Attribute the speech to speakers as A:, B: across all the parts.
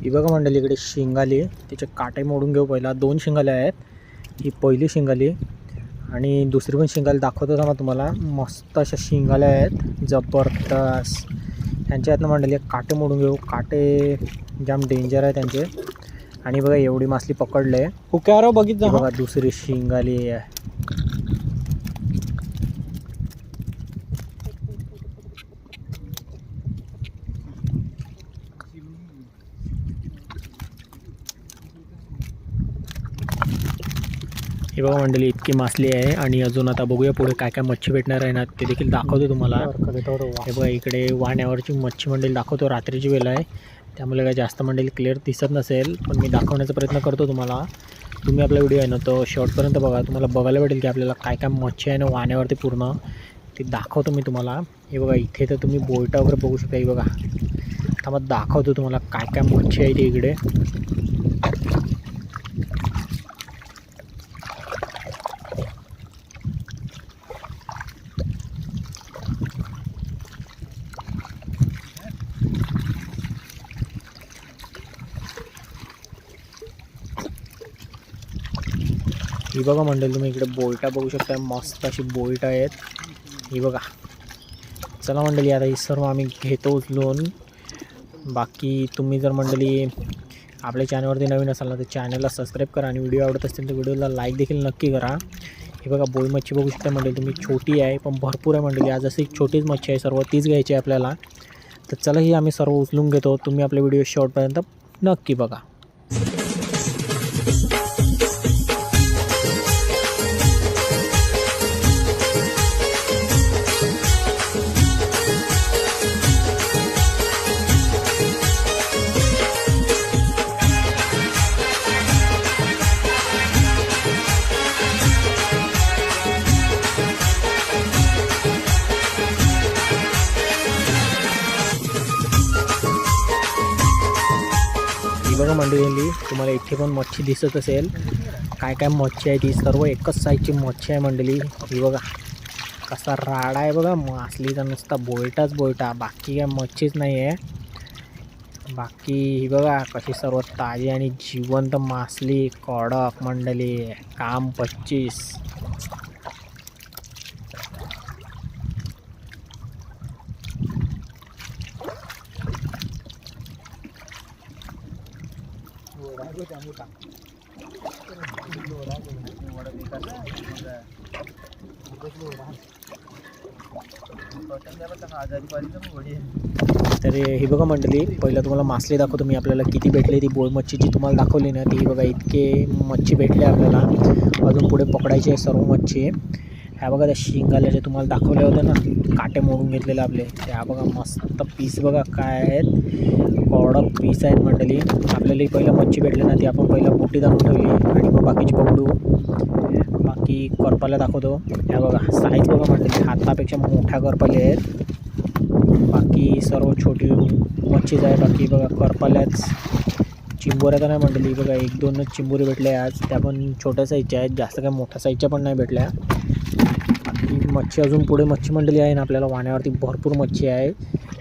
A: ही बघा मंडळी, इकडे शिंगाली तिचे काटे मोडून घेऊ. पहिला 2 शिंगाले आहेत. ही पहिली शिंगाली आणि दुसरी पण शिंगाली दाखवतो ना तुम्हाला. मस्त अशा शिंगाल्या आहेत, जबरदस्त. त्यांच्या यातनं मंडळी काटे मोडून घेऊ. काटे जाम डेंजर आहे त्यांचे. आणि बघा एवढी मासली पकडले.
B: हुक्यावर बघित जा.
A: बघा दुसरी शिंगाली आहे. हे बघा मंडळी, इतकी मासली आहे. आणि अजून आता बघूया पुढे काय काय मच्छी भेटणार आहे ना, ते देखील दाखवतो तुम्हाला. हे बघा इकडे वाहण्यावरची मच्छी मंडळी दाखवतो. रात्रीची वेळ आहे त्यामुळे काय जास्त मंडळी क्लिअर दिसत नसेल, पण मी दाखवण्याचा प्रयत्न करतो तुम्हाला. तुम्ही आपला व्हिडिओ आहे ना तो शेवटपर्यंत बघा. तुम्हाला बघायला भेटेल की आपल्याला काय काय मच्छी आहे ना वाहण्यावरती पूर्ण ते दाखवतो मी तुम्हाला. हे बघा इथे तर तुम्ही बोयटा वगैरे बघू शकता. हे बघा आता मग दाखवतो तुम्हाला काय काय मच्छी आहे ते इकडे. ही बघा मंडळी, तुम्ही इकडे बोयटा बघू शकता. मस्त अशी बोईट आहेत ही बघा. चला मंडळी, आता ही सर्व आम्ही घेतो उचलून. बाकी तुम्ही जर मंडळी आपल्या चॅनलवरती नवीन असाल ना तर चॅनलला सबस्क्राईब करा आणि व्हिडिओ आवडत असतील तर व्हिडिओला लाईक देखील नक्की करा. हे बघा बोई मच्छी बघू शकता मंडळी तुम्ही. छोटी आहे पण भरपूर आहे मंडळी. आज अशी छोटीच मच्छी आहे, सर्व तीच घ्यायची आहे आपल्याला. तर चला ही आम्ही सर्व उचलून घेतो. तुम्ही आपले व्हिडिओ शेवटपर्यंत नक्की बघा. बघा मंडळी, तुम्हाला इथे पण मच्छी दिसत असेल. काय काय मच्छी आहे ती सर्व एकच साईजची मच्छी आहे मंडळी. ही बघा कसा राडा आहे बघा मासलीचा, नुसता बोयटाच बोयटा, बाकी काय मच्छीच नाही आहे. बाकी ही बघा कशी सर्व ताजी आणि जिवंत मासली, कडक मंडळी. काम 25. तर ही बघा मंडळी, पहिलं तुम्हाला मासली दाखवतो मी. आपल्याला किती भेटले ती बोळ मच्छी जी तुम्हाला दाखवली ना ती बघा. इतके मच्छी भेटले आपल्याला. अजून पुढे पकडायचे आहे सर्व मच्छी. ह्या बघा त्या शिंगाल्या जे तुम्हाला दाखवले होते ना, काटे मोडून घेतलेले आपले, त्या बघा मस्त पीस बघा काय आहेत, कडक पीस आहेत मंडळी. आपल्याला पहिलं मच्छी भेटले ना ती आपण पहिला मोठी दाखवून ठेवली आणि मग बाकीची पकडू. बाकी करपाला दाखवतो. ह्या बघा साईज बघा मंडळी, हातापेक्षा मोठ्या करपाले आहेत. बाकी सर्व छोटी मच्छीच आहे. बाकी बघा करपाल्याच. चिंबोऱ्या तर नाही मंडळी, बघा 1-2च चिंबोरी भेटल्या आज. त्या पण छोट्या साईजच्या आहेत, जास्त काय मोठ्या साईजच्या पण नाही भेटल्या. बाकी मच्छी अजून पुढे मच्छी मंडळी आहे ना आपल्याला वाहण्यावरती भरपूर मच्छी आहे,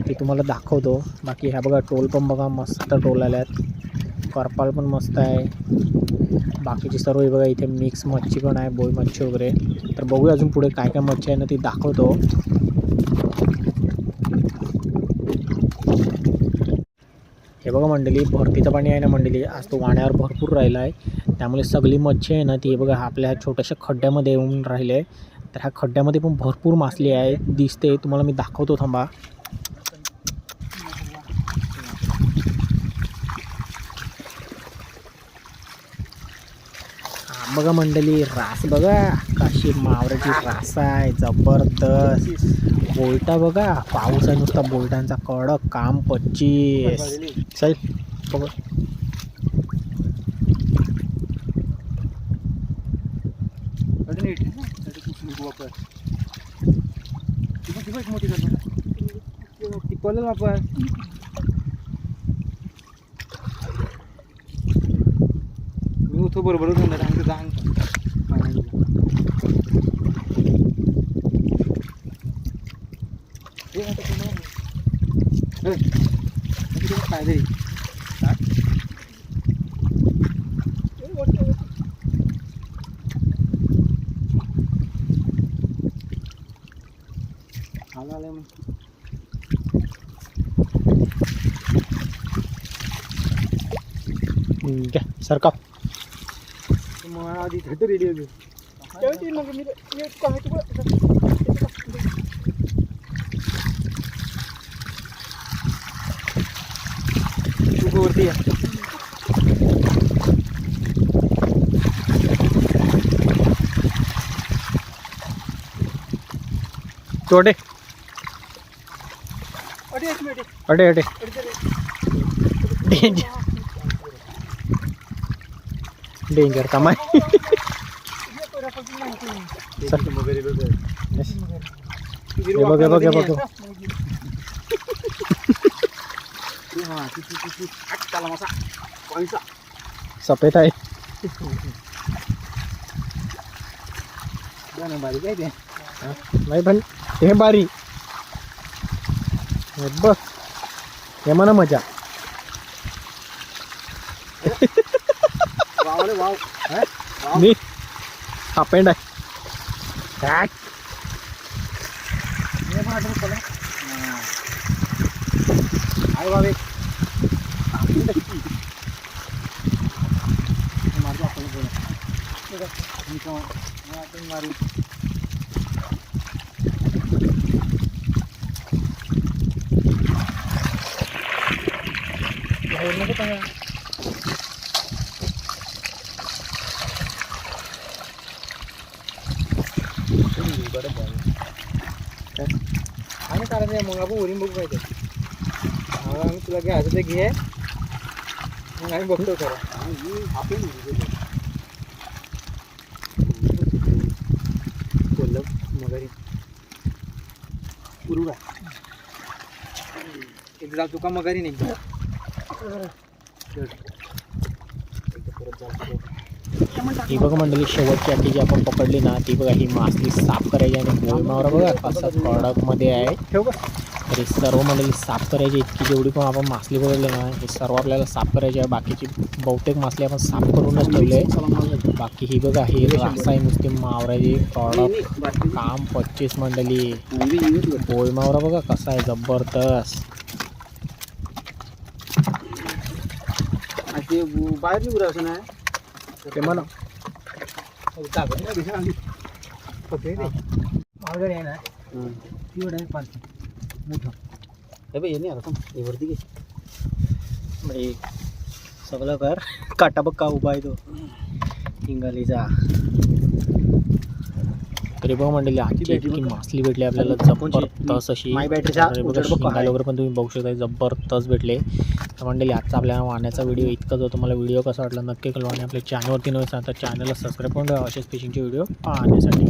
A: ती तुम्हाला दाखवतो. बाकी ह्या बघा टोल पण बघा मस्त टोल आल्यात. करपाल पण मस्त आहे. बाकीची सर्व हे बघा इथे मिक्स मच्छी पण आहे, बोई मच्छी वगैरे. तर बघूया अजून पुढे काय काय मच्छी आहे ना ती दाखवतो. हे बघा मंडळी, भरतीचं पाणी आहे ना मंडळी, आज तो वाण्यावर भरपूर राहिला आहे. त्यामुळे सगळी मच्छी आहे ना ती बघा आपल्या छोट्याशा खड्ड्यामध्ये येऊन राहिले. तर ह्या खड्ड्यामध्ये पण भरपूर मासली आहे दिसते, तुम्हाला मी दाखवतो थांबा. बघा मंडळी, रास बघा कशी मावराची रास आहे, जबरदस्त. बोलटा बघा, पाऊस आहे नुसता बोलटांचा, कडक काम 25. चल बघा
B: तो बरोबर काय
A: घ्या सरका.
B: मग आधी थेटर रेडी होते. वरती या.
A: तोडे
B: अडे एक मिनिट.
A: अडे अडे डेंजर डेंजर कमाय. हे बघ हे बघ हे बघ. सफेद आहे.
B: बारीक आहे ते.
A: नाही पण हे बारी. हे बघ हे म्हणा मजा.
B: वाव.
A: मी हापेंड आहे. काय
B: आहे बाबे. मारू. आणि करायचं मग आपण वरील बघू पाहिजे. आम्ही तुला घ्यायचं ते घे. मग आम्ही बघतो खरं. बोललं मगारी पुरू का एकदा तुका मगारी नाही.
A: ही बघा मंडळी शेवटची आटी जी आपण पकडली ना ती बघा. ही मासली साफ करायची आणि बोलमावर बघा कसा कडकमध्ये आहे.
B: ठेव का.
A: तर हे सर्व मंडळी साफ करायची. इतकी जेवढी पण आपण मासली पकडली ना हे सर्व आपल्याला साफ करायची आहे. बाकीची बहुतेक मासली आपण साफ करूनच ठेवले. बाकी ही बघा ही रासा आहे नुसती मावराची कडक काम 25 मंडळी. बोलमावरा बघा कसा आहे जबरदस्त.
B: बाहेर निघू राहायचं ना
A: ते म्हणा
B: माघारी आहे ना. एवढं आहे पार्टी मोठं. हे बघ येणे आता हे वरती घे.
A: म्हणजे सगळं कर. काटा बघ का उभा आहे तो हिंगालीचा. तरी बघा मंडळी आजची इतकी मासली भेटली आपल्याला जबरदस्त अशी.
B: माय बॅटरीचा
A: हिंगाली वगैरे पण तुम्ही बघू शकता जबरदस्त भेटले. तर मंडळी आजचा आपल्याला वाहण्याचा व्हिडिओ इतकाच होता. तुम्हाला व्हिडिओ कसा वाटला नक्की कळवा आणि आपल्या चॅनलवरती नव्हे तर चॅनलला सबस्क्राईब करून ठेवा असेच फिशिंगचे व्हिडिओ पाहण्यासाठी.